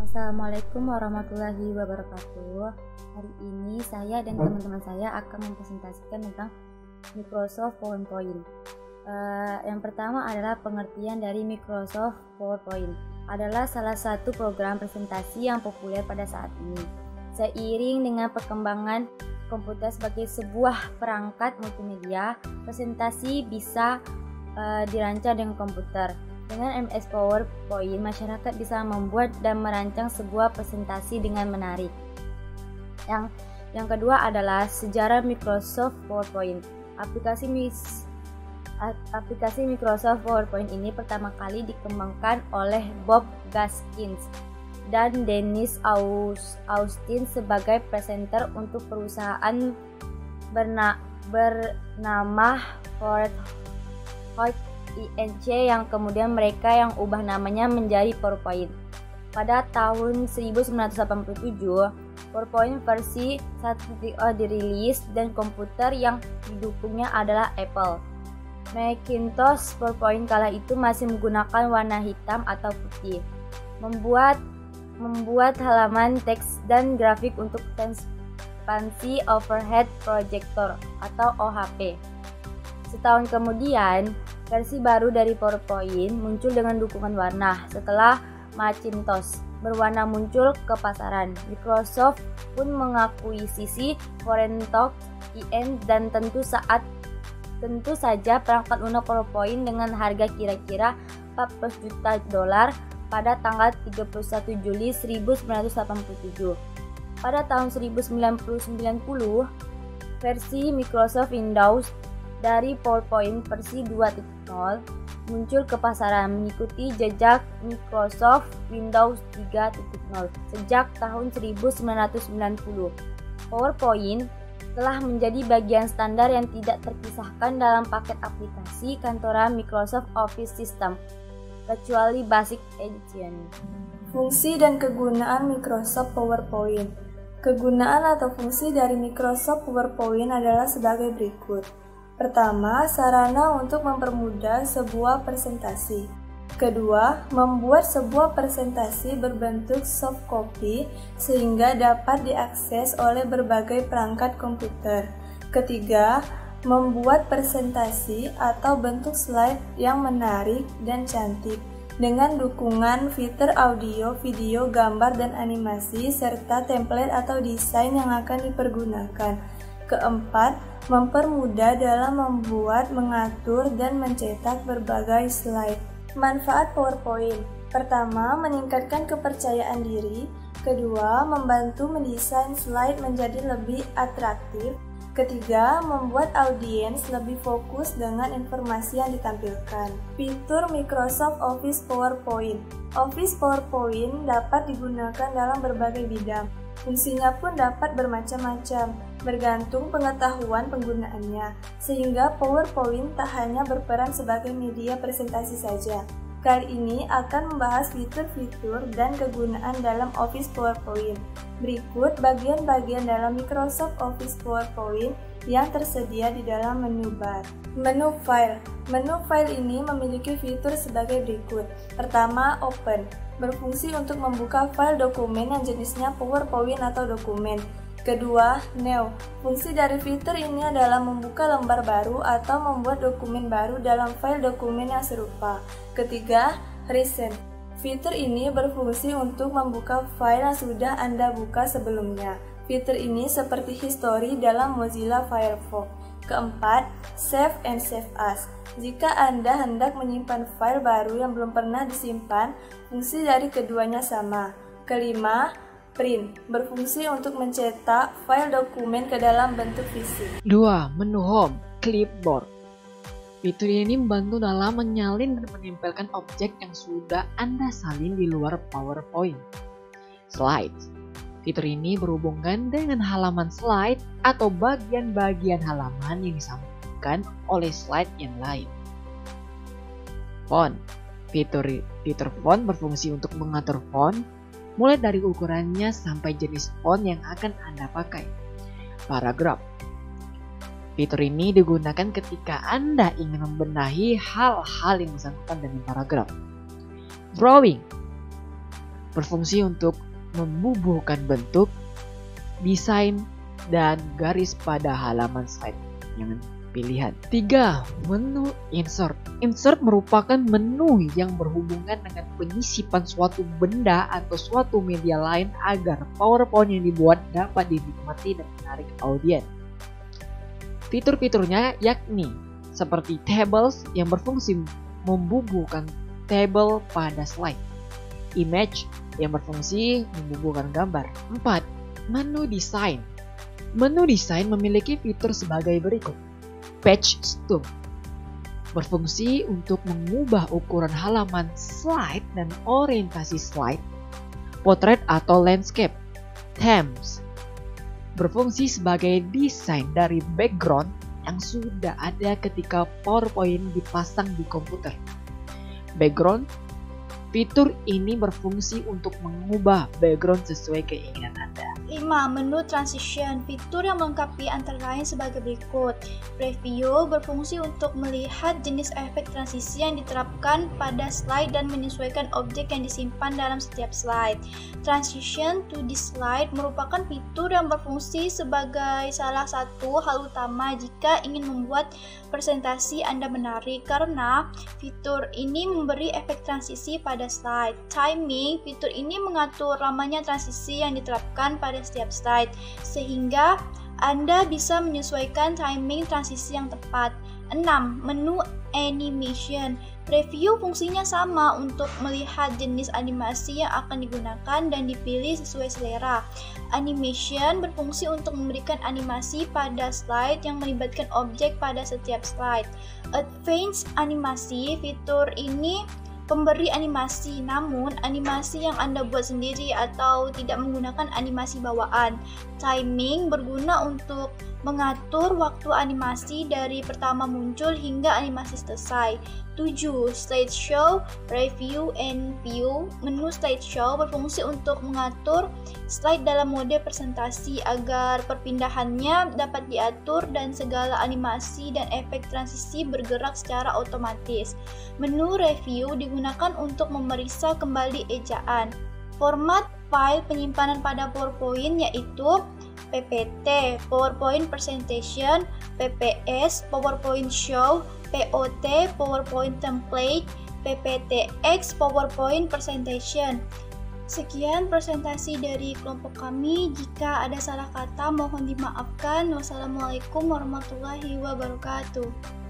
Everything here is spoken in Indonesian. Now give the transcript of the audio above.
Assalamualaikum warahmatullahi wabarakatuh. Hari ini saya dan teman-teman saya akan mempresentasikan tentang Microsoft PowerPoint. Yang pertama adalah pengertian dari Microsoft PowerPoint. Adalah salah satu program presentasi yang populer pada saat ini. Seiring dengan perkembangan komputer sebagai sebuah perangkat multimedia, presentasi bisa dirancang dengan komputer. Dengan MS PowerPoint, masyarakat bisa membuat dan merancang sebuah presentasi dengan menarik. Yang kedua adalah sejarah Microsoft PowerPoint. Aplikasi Microsoft PowerPoint ini pertama kali dikembangkan oleh Bob Gaskins dan Dennis Austin sebagai presenter untuk perusahaan bernama PowerPoint Inc. yang kemudian mereka yang ubah namanya menjadi PowerPoint. Pada tahun 1987, PowerPoint versi 1.0 dirilis dan komputer yang didukungnya adalah Apple. Macintosh PowerPoint kala itu masih menggunakan warna hitam atau putih. Membuat halaman teks dan grafik untuk transparansi overhead projector atau OHP. Setahun kemudian, versi baru dari PowerPoint muncul dengan dukungan warna. Setelah Macintosh berwarna muncul ke pasaran, Microsoft pun mengakuisisi PowerPoint Inc. dan tentu saja perangkat lunak PowerPoint dengan harga kira-kira $14 juta pada tanggal 31 Juli 1987. Pada tahun 1990, versi Microsoft Windows dari PowerPoint versi 2.0 muncul ke pasaran mengikuti jejak Microsoft Windows 3.0 sejak tahun 1990. PowerPoint telah menjadi bagian standar yang tidak terpisahkan dalam paket aplikasi kantoran Microsoft Office System, kecuali Basic Edition. Fungsi dan kegunaan Microsoft PowerPoint. Kegunaan atau fungsi dari Microsoft PowerPoint adalah sebagai berikut. Pertama, sarana untuk mempermudah sebuah presentasi. Kedua, membuat sebuah presentasi berbentuk soft copy sehingga dapat diakses oleh berbagai perangkat komputer. Ketiga, membuat presentasi atau bentuk slide yang menarik dan cantik dengan dukungan fitur audio, video, gambar, dan animasi serta template atau desain yang akan dipergunakan. Keempat, mempermudah dalam membuat, mengatur, dan mencetak berbagai slide. Manfaat PowerPoint. Pertama, meningkatkan kepercayaan diri. Kedua, membantu mendesain slide menjadi lebih atraktif. Ketiga, membuat audiens lebih fokus dengan informasi yang ditampilkan. Fitur Microsoft Office PowerPoint. Office PowerPoint dapat digunakan dalam berbagai bidang. Fungsinya pun dapat bermacam-macam, bergantung pengetahuan penggunaannya, sehingga PowerPoint tak hanya berperan sebagai media presentasi saja. Kali ini akan membahas fitur-fitur dan kegunaan dalam Office PowerPoint. Berikut bagian-bagian dalam Microsoft Office PowerPoint yang tersedia di dalam menu bar. Menu file. Menu file ini memiliki fitur sebagai berikut. Pertama, Open. Berfungsi untuk membuka file dokumen yang jenisnya PowerPoint atau dokumen. Kedua, New. Fungsi dari fitur ini adalah membuka lembar baru atau membuat dokumen baru dalam file dokumen yang serupa. Ketiga, Recent. Fitur ini berfungsi untuk membuka file yang sudah Anda buka sebelumnya. Fitur ini seperti history dalam Mozilla Firefox. Keempat, Save and Save As. Jika Anda hendak menyimpan file baru yang belum pernah disimpan, fungsi dari keduanya sama. Kelima, Print. Berfungsi untuk mencetak file dokumen ke dalam bentuk fisik. 2. Menu Home, Clipboard. Fitur ini membantu dalam menyalin dan menempelkan objek yang sudah Anda salin di luar PowerPoint. Slides. Fitur ini berhubungan dengan halaman slide atau bagian-bagian halaman yang disambungkan oleh slide yang lain. Font. Fitur font berfungsi untuk mengatur font, mulai dari ukurannya sampai jenis font yang akan Anda pakai. Paragraf. Fitur ini digunakan ketika Anda ingin membenahi hal-hal yang bersangkutan dengan paragraf. Drawing. berfungsi untuk membubuhkan bentuk, desain, dan garis pada halaman slide yang pilihan. 3. Menu insert. Insert merupakan menu yang berhubungan dengan penyisipan suatu benda atau suatu media lain agar PowerPoint yang dibuat dapat dinikmati dan menarik audiens. Fitur-fiturnya yakni seperti tables yang berfungsi membubuhkan tabel pada slide, image yang berfungsi membubuhkan gambar. 4. Menu desain. Menu desain memiliki fitur sebagai berikut. Page stump berfungsi untuk mengubah ukuran halaman slide dan orientasi slide, potret atau landscape. Themes berfungsi sebagai desain dari background yang sudah ada ketika PowerPoint dipasang di komputer. Background, fitur ini berfungsi untuk mengubah background sesuai keinginan Anda. 5. Menu transition. Fitur yang melengkapi antara lain sebagai berikut. Preview berfungsi untuk melihat jenis efek transisi yang diterapkan pada slide dan menyesuaikan objek yang disimpan dalam setiap slide. Transition to this slide merupakan fitur yang berfungsi sebagai salah satu hal utama jika ingin membuat presentasi Anda menarik, karena fitur ini memberi efek transisi pada slide. Timing, fitur ini mengatur lamanya transisi yang diterapkan pada setiap slide, sehingga Anda bisa menyesuaikan timing transisi yang tepat. 6. Menu animation. Preview fungsinya sama untuk melihat jenis animasi yang akan digunakan dan dipilih sesuai selera. Animation berfungsi untuk memberikan animasi pada slide yang melibatkan objek pada setiap slide. Advanced animasi, fitur ini pemberi animasi, namun animasi yang Anda buat sendiri atau tidak menggunakan animasi bawaan. Timing berguna untuk mengatur waktu animasi dari pertama muncul hingga animasi selesai. 7. Slideshow, Review and View. Menu slideshow berfungsi untuk mengatur slide dalam mode presentasi agar perpindahannya dapat diatur dan segala animasi dan efek transisi bergerak secara otomatis. Menu review digunakan untuk memeriksa kembali ejaan. Format file penyimpanan pada PowerPoint yaitu PPT, PowerPoint Presentation, PPS, PowerPoint Show, POT, PowerPoint Template, PPTX, PowerPoint Presentation. Sekian presentasi dari kelompok kami. Jika ada salah kata mohon dimaafkan. Wassalamualaikum warahmatullahi wabarakatuh.